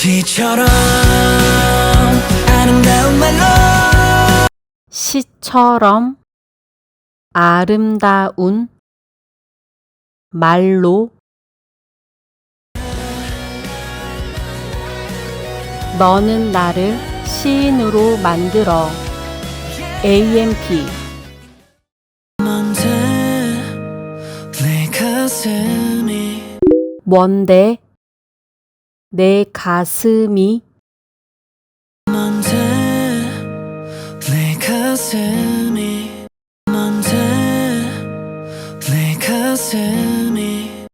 시처럼 아름다운 말로 시처럼 아름다운 말로 너는 나를 시인으로 만들어. AMP 뭔데 내 가슴이 뭔데 내 가슴이 뭔데 내 가슴이 뭔데 내 가슴이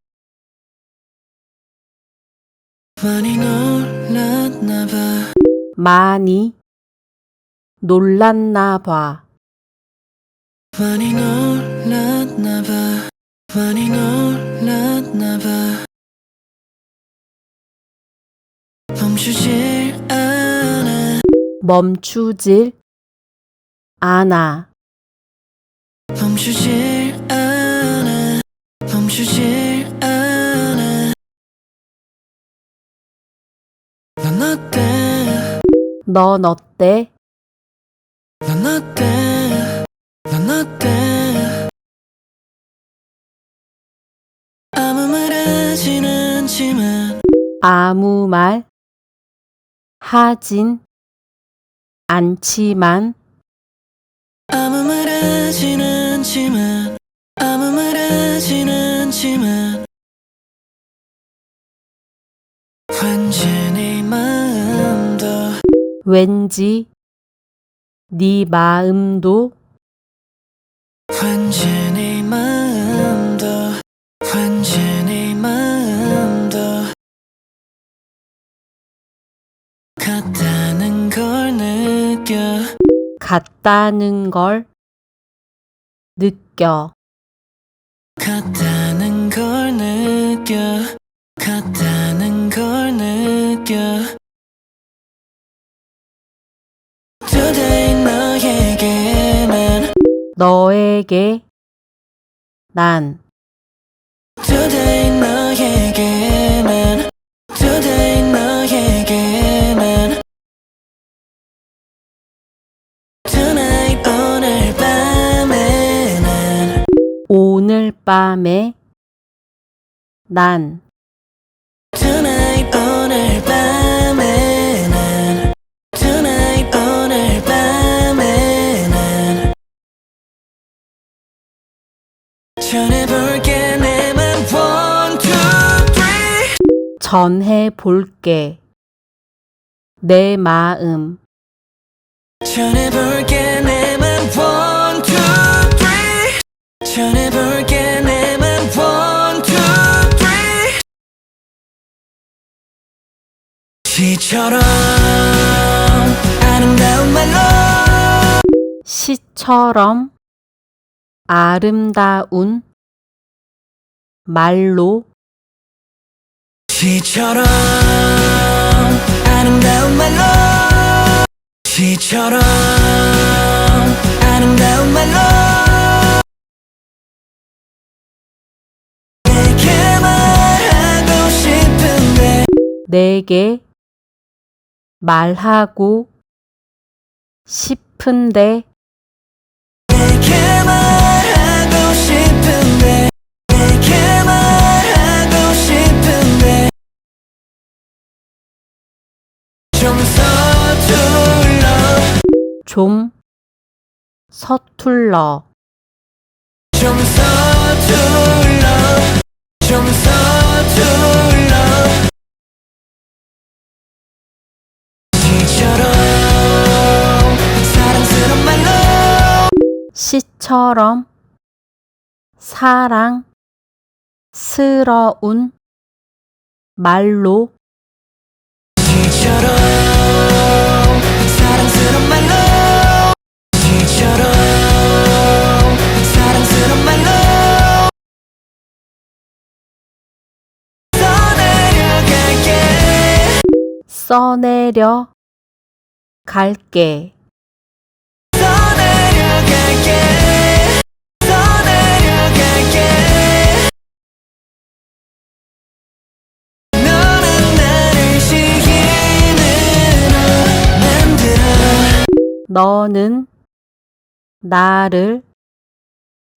많이 놀랐나 봐 많이 놀랐나 봐. 많이 놀랐나 봐 많이 놀랐나 봐 멈추질 않아 멈추질 않아. 멈추질 않아 멈추질 않아 넌 어때 넌 어때? 넌 어때 넌 어때 아무 말 하진 않지만 아무 말 하진 않지만 아무 말 하진 않지만 아무 말 하진 않지만 왠지 네 마음도 왠지 네 마음도 왠지 네 마음도 왠지 네 마음도 같다는 걸 느껴 같다는 걸 느껴. 같다는 걸 느껴 같다는 걸 느껴 Today 너에게 난 Today 너에게만 Today 너에게만 Tonight 오늘 밤에 난 오늘 밤에 난 Tonight 오늘 밤에 난 Tonight 오늘 밤에 난 전해볼게 내 맘 One, two, three 전해 볼게 내 마음. 전해볼게 내 맘 One, two, three 전해볼게 내 맘 One, two, three 시처럼 아름다운 말로 시처럼 아름다운 말로 시처럼 아름다운 말로 시처럼 아름다운 말로 내게 말하고 싶은데 내게 말하고 싶은데 내게 말하고 싶은데 내게 말하고 싶은데 좀 서툴러 좀 서툴러 좀 서툴러 좀 서툴러 시처럼 사랑스러운 말로 시처럼 사랑스러운 말로 시처럼 사랑스러운 말로 시처럼 사랑스러운 말로 써내려 갈게 써내려 갈게 써내려 갈게 너는 나를 시기해 너는 나를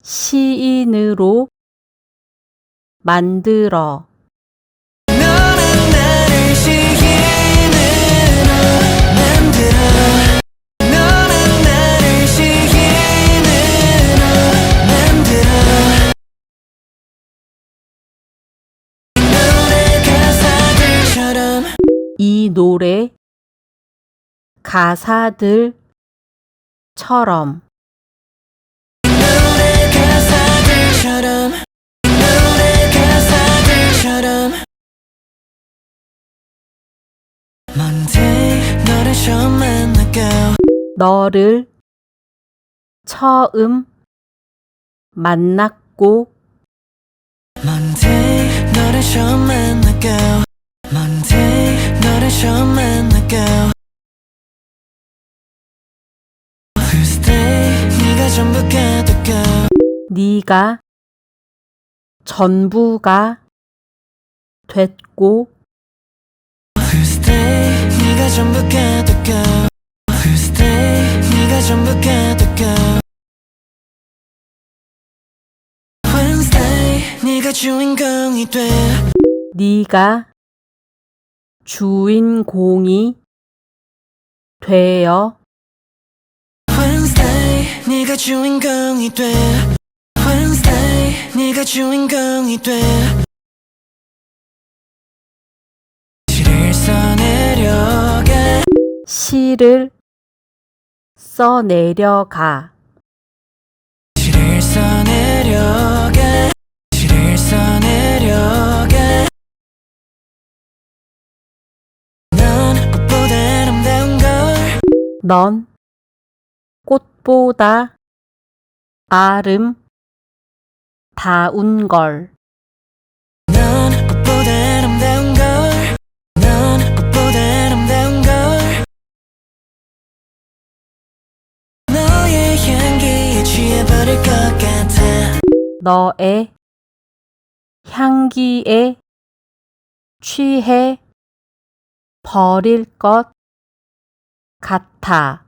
시인으로 만들어. 너는 나를 시인으로 만들어. 너는 나를 시인으로 만들어. 노래 가사들처럼 이 노래 가사들처럼 노래 가사들처럼 노래 가사들처럼 Monday 너를 처음 만나고 너를 처음 만났고 Monday 너를 처음 만나고 Monday 너를 처음 만나고 Tuesday 네가 전부가 되고 네가 전부가 됐고 Tuesday 네가 전부가 되고 Tuesday 네가 전부가 되고 Wednesday 네가 주인공이 돼 네가 주인공이 되어 Wednesday 네가 주인공이 돼 Wednesday 네가 주인공이 돼 시를 써내려가 시를 써내려가. 시를 써내려가 시를 써내려가 넌 꽃보다 아름다운 걸 넌 꽃보다 아름다운 걸. 넌 꽃보다 아름다운 걸 넌 꽃보다 아름다운 걸 너의 향기에 취해버릴 것 같아 너의 향기에 취해 버릴 것 같아.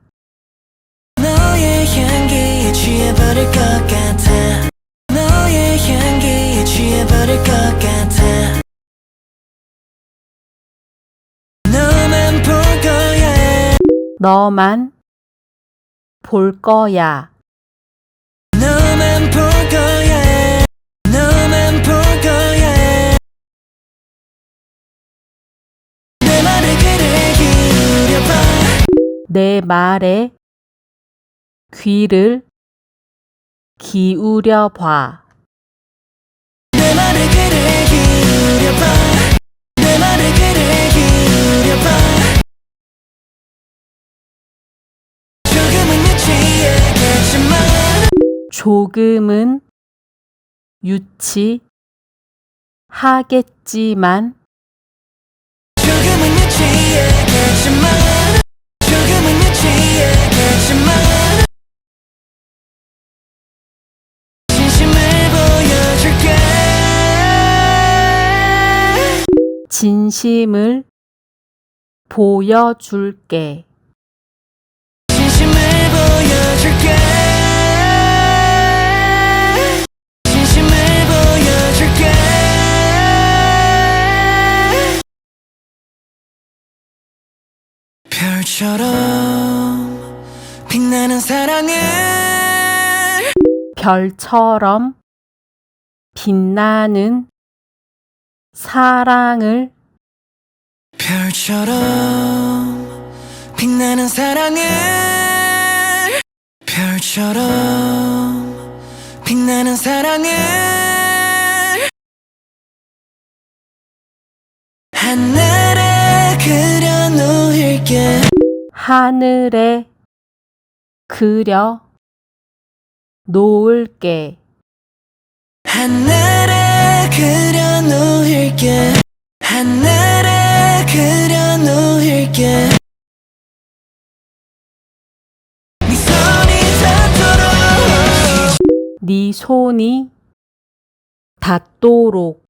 너의 향기에 취해버릴 것 같아 너의 향기에 취해버릴 것 같아 너만 볼 거야 너만 볼 거야. 너만 볼 거야 너만 볼 거야 내 말에 귀를 기울여봐 내 말에 귀를 기울여 봐. 내 말에 귀를 기울여봐 내 말에 귀를 기울여봐 조금은 유치하겠지만 조금은 유치하겠지만 조금은 유치하겠지만 조금은 유치하겠지만 진심을 보여줄게 진심을 보여줄게. 진심을 보여줄게 진심을 보여줄게 별처럼 빛나는 사랑을 별처럼 빛나는 사랑을 별처럼 빛나는 사랑을 별처럼 빛나는 사랑을 하늘에 그려놓을게 하늘에 그려 놓을게. 하늘에 그려놓을게 하늘에 그려놓을게 네 손이 닿도록 네 손이 닿도록